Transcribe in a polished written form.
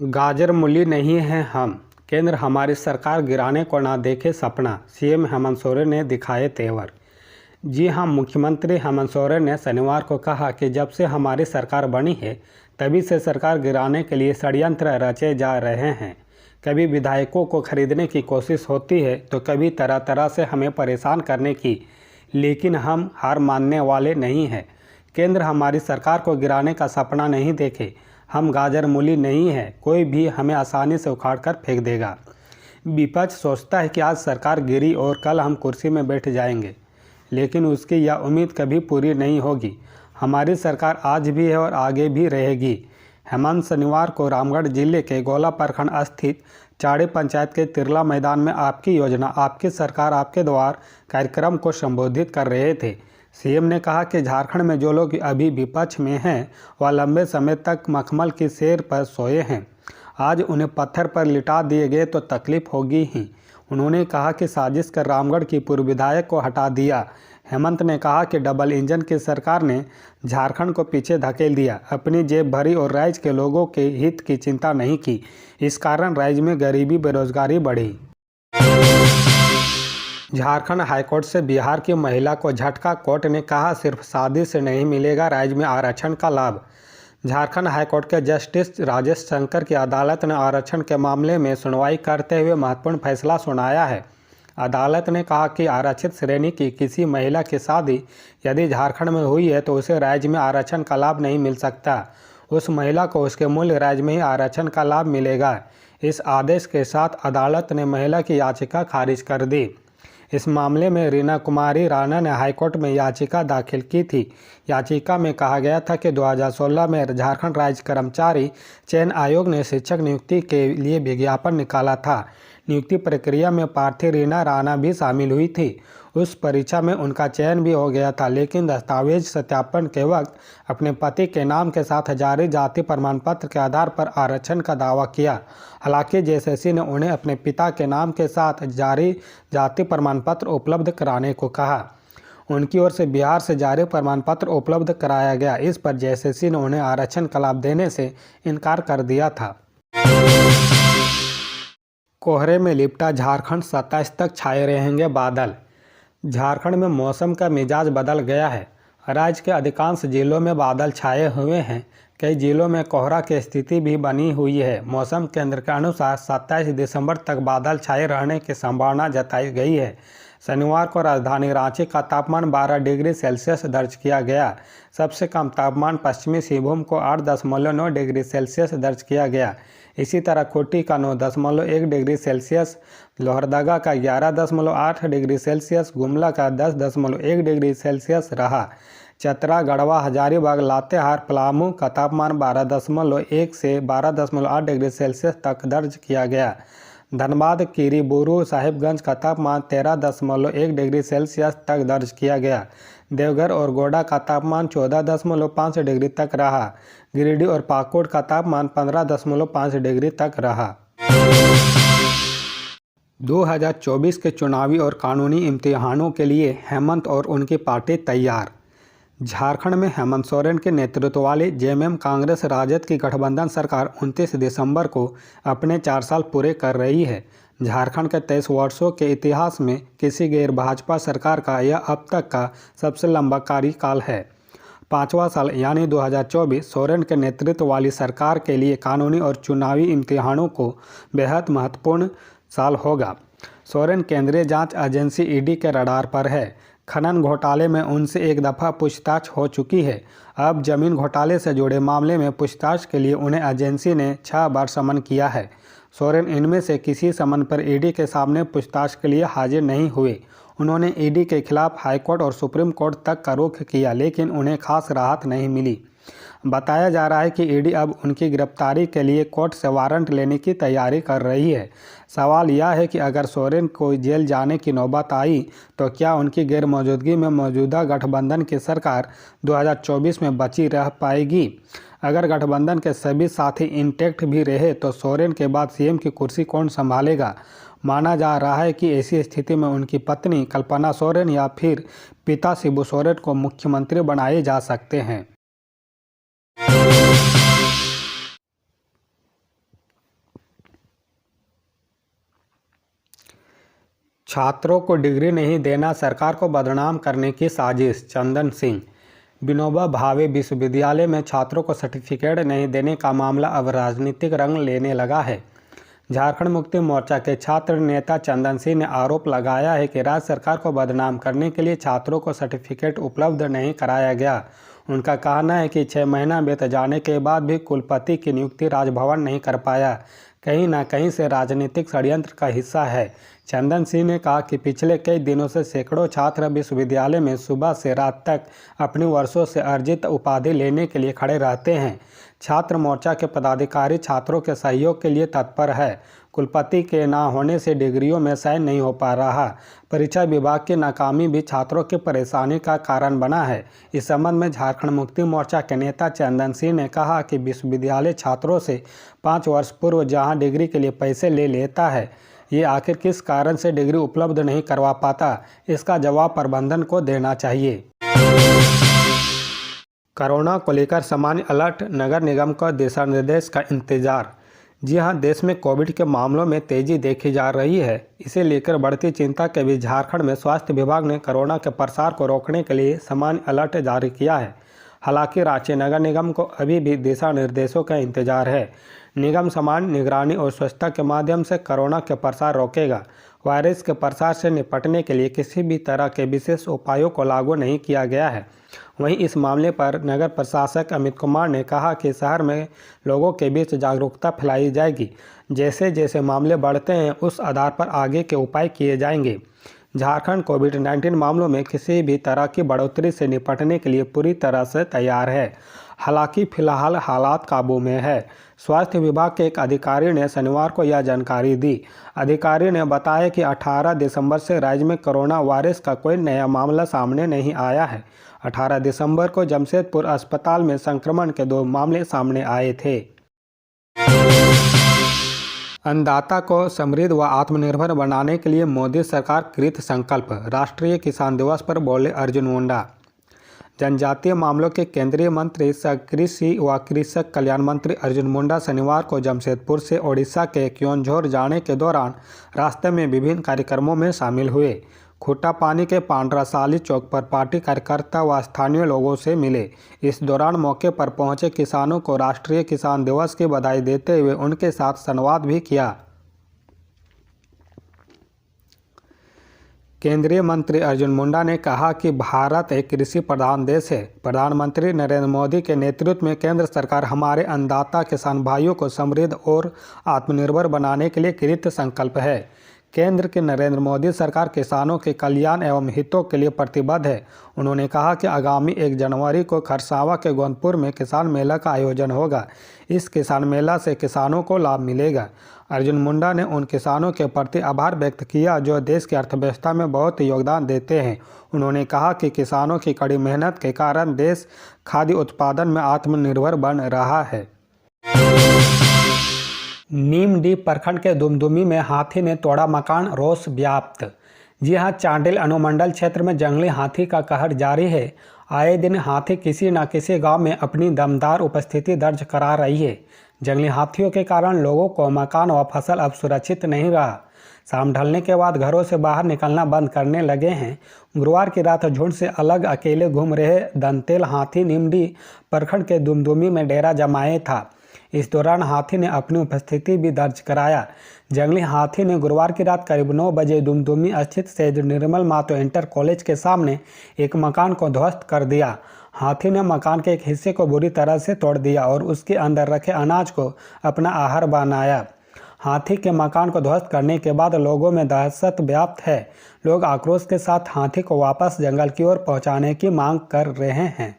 गाजर मूली नहीं हैं हम, केंद्र हमारी सरकार गिराने को ना देखे सपना, सीएम हेमंत सोरेन ने दिखाए तेवर। जी हां, मुख्यमंत्री हेमंत सोरेन ने शनिवार को कहा कि जब से हमारी सरकार बनी है तभी से सरकार गिराने के लिए षड्यंत्र रचे जा रहे हैं। कभी विधायकों को खरीदने की कोशिश होती है तो कभी तरह तरह से हमें परेशान करने की, लेकिन हम हार मानने वाले नहीं हैं। केंद्र हमारी सरकार को गिराने का सपना नहीं देखे, हम गाजर मूली नहीं है, कोई भी हमें आसानी से उखाड़ कर फेंक देगा। विपक्ष सोचता है कि आज सरकार गिरी और कल हम कुर्सी में बैठ जाएंगे, लेकिन उसकी यह उम्मीद कभी पूरी नहीं होगी। हमारी सरकार आज भी है और आगे भी रहेगी। हेमंत शनिवार को रामगढ़ जिले के गोला प्रखंड स्थित चाड़ी पंचायत के तिरला मैदान में आपकी योजना आपकी सरकार आपके द्वार कार्यक्रम को संबोधित कर रहे थे। सीएम ने कहा कि झारखंड में जो लोग अभी विपक्ष में हैं वह लंबे समय तक मखमल की सेर पर सोए हैं। आज उन्हें पत्थर पर लिटा दिए गए तो तकलीफ होगी ही। उन्होंने कहा कि साजिश कर रामगढ़ की पूर्व विधायक को हटा दिया। हेमंत ने कहा कि डबल इंजन की सरकार ने झारखंड को पीछे धकेल दिया, अपनी जेब भरी और राज्य के लोगों के हित की चिंता नहीं की। इस कारण राज्य में गरीबी बेरोजगारी बढ़ी। झारखंड हाईकोर्ट से बिहार की महिला को झटका, कोर्ट ने कहा सिर्फ शादी से नहीं मिलेगा राज्य में आरक्षण का लाभ। झारखंड हाईकोर्ट के जस्टिस राजेश शंकर की अदालत ने आरक्षण के मामले में सुनवाई करते हुए महत्वपूर्ण फैसला सुनाया है। अदालत ने कहा कि आरक्षित श्रेणी की किसी महिला की शादी यदि झारखंड में हुई है तो उसे राज्य में आरक्षण का लाभ नहीं मिल सकता। उस महिला को उसके मूल राज्य में ही आरक्षण का लाभ मिलेगा। इस आदेश के साथ अदालत ने महिला की याचिका खारिज कर दी। इस मामले में रीना कुमारी राणा ने हाईकोर्ट में याचिका दाखिल की थी। याचिका में कहा गया था कि 2016 में झारखंड राज्य कर्मचारी चयन आयोग ने शिक्षक नियुक्ति के लिए विज्ञापन निकाला था। नियुक्ति प्रक्रिया में प्रार्थी रीना राणा भी शामिल हुई थी। उस परीक्षा में उनका चयन भी हो गया था, लेकिन दस्तावेज सत्यापन के वक्त अपने पति के नाम के साथ जारी जाति प्रमाण पत्र के आधार पर आरक्षण का दावा किया। हालांकि जेएसएससी ने उन्हें अपने पिता के नाम के साथ जारी जाति प्रमाण पत्र उपलब्ध कराने को कहा। उनकी ओर से बिहार से जारी प्रमाण पत्र उपलब्ध कराया गया। इस पर जेएसएससी ने उन्हें आरक्षण का लाभ देने से इनकार कर दिया था। कोहरे में लिपटा झारखंड, 27 तक छाए रहेंगे बादल। झारखंड में मौसम का मिजाज बदल गया है। राज्य के अधिकांश जिलों में बादल छाए हुए हैं। कई जिलों में कोहरा की स्थिति भी बनी हुई है। मौसम केंद्र के अनुसार 27 दिसंबर तक बादल छाए रहने की संभावना जताई गई है। शनिवार को राजधानी रांची का तापमान 12 डिग्री सेल्सियस दर्ज किया गया। सबसे कम तापमान पश्चिमी सिंहभूम को 8.9 डिग्री सेल्सियस दर्ज किया गया। इसी तरह खूंटी का 9.1 डिग्री सेल्सियस, लोहरदगा का 11.8 डिग्री सेल्सियस, गुमला का 10.1 डिग्री सेल्सियस रहा। चतरा, गढ़वा, हजारीबाग, लातेहार, पलामू का तापमान 12.1 से 12.8 डिग्री सेल्सियस तक दर्ज किया गया। धनबाद, कीरी, बुरू, साहिबगंज का तापमान 13.1 डिग्री सेल्सियस तक दर्ज किया गया। देवघर और गोड्डा का तापमान 14.5 डिग्री तक रहा। गिरिडीह और पाकुड़ का तापमान 15.5 डिग्री तक रहा। 2024 के चुनावी और कानूनी इम्तिहानों के लिए हेमंत और उनकी पार्टी तैयार। झारखंड में हेमंत सोरेन के नेतृत्व वाली जेएमएम कांग्रेस राजद की गठबंधन सरकार 29 दिसंबर को अपने 4 साल पूरे कर रही है। झारखंड के 23 वर्षों के इतिहास में किसी गैर भाजपा सरकार का यह अब तक का सबसे लंबा कार्यकाल है। 5वां साल यानी 2024 सोरेन के नेतृत्व वाली सरकार के लिए कानूनी और चुनावी इम्तिहानों को बेहद महत्वपूर्ण साल होगा। सोरेन केंद्रीय जांच एजेंसी ईडी के रडार पर है। खनन घोटाले में उनसे एक दफ़ा पूछताछ हो चुकी है। अब जमीन घोटाले से जुड़े मामले में पूछताछ के लिए उन्हें एजेंसी ने 6 बार समन किया है। सोरेन इनमें से किसी समन पर ईडी के सामने पूछताछ के लिए हाजिर नहीं हुए। उन्होंने ईडी के खिलाफ हाईकोर्ट और सुप्रीम कोर्ट तक का रुख किया, लेकिन उन्हें खास राहत नहीं मिली। बताया जा रहा है कि ईडी अब उनकी गिरफ्तारी के लिए कोर्ट से वारंट लेने की तैयारी कर रही है। सवाल यह है कि अगर सोरेन को जेल जाने की नौबत आई तो क्या उनकी गैर मौजूदगी में मौजूदा गठबंधन की सरकार 2024 में बची रह पाएगी। अगर गठबंधन के सभी साथी इंटैक्ट भी रहे तो सोरेन के बाद सीएम की कुर्सी कौन संभालेगा। माना जा रहा है कि ऐसी स्थिति में उनकी पत्नी कल्पना सोरेन या फिर पिता शिबू सोरेन को मुख्यमंत्री बनाए जा सकते हैं। छात्रों को डिग्री नहीं देना सरकार को बदनाम करने की साजिश, चंदन सिंह। विनोबा भावे विश्वविद्यालय में छात्रों को सर्टिफिकेट नहीं देने का मामला अब राजनीतिक रंग लेने लगा है। झारखंड मुक्ति मोर्चा के छात्र नेता चंदन सिंह ने आरोप लगाया है कि राज्य सरकार को बदनाम करने के लिए छात्रों को सर्टिफिकेट उपलब्ध नहीं कराया गया। उनका कहना है कि 6 महीना बीत जाने के बाद भी कुलपति की नियुक्ति राजभवन नहीं कर पाया, कहीं ना कहीं से राजनीतिक षड्यंत्र का हिस्सा है। चंदन सिंह ने कहा कि पिछले कई दिनों से सैकड़ों छात्र विश्वविद्यालय में सुबह से रात तक अपनी वर्षों से अर्जित उपाधि लेने के लिए खड़े रहते हैं। छात्र मोर्चा के पदाधिकारी छात्रों के सहयोग के लिए तत्पर है। कुलपति के ना होने से डिग्रियों में चयन नहीं हो पा रहा। परीक्षा विभाग की नाकामी भी छात्रों की परेशानी का कारण बना है। इस संबंध में झारखंड मुक्ति मोर्चा के नेता चंदन सिंह ने कहा कि विश्वविद्यालय छात्रों से 5 वर्ष पूर्व जहां डिग्री के लिए पैसे ले लेता है, ये आखिर किस कारण से डिग्री उपलब्ध नहीं करवा पाता, इसका जवाब प्रबंधन को देना चाहिए। कोरोना को लेकर सामान्य अलर्ट, नगर निगम का दिशा निर्देश का इंतजार। जी हां, देश में कोविड के मामलों में तेजी देखी जा रही है। इसे लेकर बढ़ती चिंता के बीच झारखंड में स्वास्थ्य विभाग ने कोरोना के प्रसार को रोकने के लिए सामान्य अलर्ट जारी किया है। हालांकि रांची नगर निगम को अभी भी दिशा निर्देशों का इंतजार है। निगम सामान्य निगरानी और स्वच्छता के माध्यम से कोरोना के प्रसार रोकेगा। वायरस के प्रसार से निपटने के लिए किसी भी तरह के विशेष उपायों को लागू नहीं किया गया है। वहीं इस मामले पर नगर प्रशासक अमित कुमार ने कहा कि शहर में लोगों के बीच जागरूकता फैलाई जाएगी। जैसे जैसे मामले बढ़ते हैं उस आधार पर आगे के उपाय किए जाएंगे। झारखंड कोविड-19 मामलों में किसी भी तरह की बढ़ोतरी से निपटने के लिए पूरी तरह से तैयार है। हालांकि फिलहाल हालात काबू में है। स्वास्थ्य विभाग के एक अधिकारी ने शनिवार को यह जानकारी दी। अधिकारी ने बताया कि 18 दिसंबर से राज्य में कोरोना वायरस का कोई नया मामला सामने नहीं आया है। 18 दिसंबर को जमशेदपुर अस्पताल में संक्रमण के 2 मामले सामने आए थे। अन्नदाता को समृद्ध व आत्मनिर्भर बनाने के लिए मोदी सरकार कृत संकल्प, राष्ट्रीय किसान दिवस पर बोले अर्जुन मुंडा। जनजातीय मामलों के केंद्रीय मंत्री सह कृषि व कृषक कल्याण मंत्री अर्जुन मुंडा शनिवार को जमशेदपुर से ओडिशा के क्योंझोर जाने के दौरान रास्ते में विभिन्न कार्यक्रमों में शामिल हुए। खूंटापानी के पांड्रासाली चौक पर पार्टी कार्यकर्ता व स्थानीय लोगों से मिले। इस दौरान मौके पर पहुंचे किसानों को राष्ट्रीय किसान दिवस की बधाई देते हुए उनके साथ संवाद भी किया। केंद्रीय मंत्री अर्जुन मुंडा ने कहा कि भारत एक कृषि प्रधान देश है। प्रधानमंत्री नरेंद्र मोदी के नेतृत्व में केंद्र सरकार हमारे अन्नदाता किसान भाइयों को समृद्ध और आत्मनिर्भर बनाने के लिए कृत संकल्प है। केंद्र की नरेंद्र मोदी सरकार किसानों के कल्याण एवं हितों के लिए प्रतिबद्ध है। उन्होंने कहा कि आगामी 1 जनवरी को खरसावां के गोंदपुर में किसान मेला का आयोजन होगा। इस किसान मेला से किसानों को लाभ मिलेगा। अर्जुन मुंडा ने उन किसानों के प्रति आभार व्यक्त किया जो देश की अर्थव्यवस्था में बहुत योगदान देते हैं। उन्होंने कहा कि किसानों की कड़ी मेहनत के कारण देश खाद्य उत्पादन में आत्मनिर्भर बन रहा है। नीमडीह प्रखंड के दुमदुमी में हाथी ने तोड़ा मकान, रोष व्याप्त। जी हां, चांडिल अनुमंडल क्षेत्र में जंगली हाथी का कहर जारी है। आए दिन हाथी किसी न किसी गांव में अपनी दमदार उपस्थिति दर्ज करा रही है। जंगली हाथियों के कारण लोगों को मकान व फसल अब सुरक्षित नहीं रहा। शाम ढलने के बाद घरों से बाहर निकलना बंद करने लगे हैं। गुरुवार की रात झुंड से अलग अकेले घूम रहे दंतेल हाथी नीमडीह प्रखंड के दुमदुमी में डेरा जमाए था। इस दौरान हाथी ने अपनी उपस्थिति भी दर्ज कराया। जंगली हाथी ने गुरुवार की रात करीब 9 बजे दुमदुमी स्थित सेज निर्मल मातो इंटर कॉलेज के सामने एक मकान को ध्वस्त कर दिया। हाथी ने मकान के एक हिस्से को बुरी तरह से तोड़ दिया और उसके अंदर रखे अनाज को अपना आहार बनाया। हाथी के मकान को ध्वस्त करने के बाद लोगों में दहशत व्याप्त है। लोग आक्रोश के साथ हाथी को वापस जंगल की ओर पहुंचाने की मांग कर रहे हैं।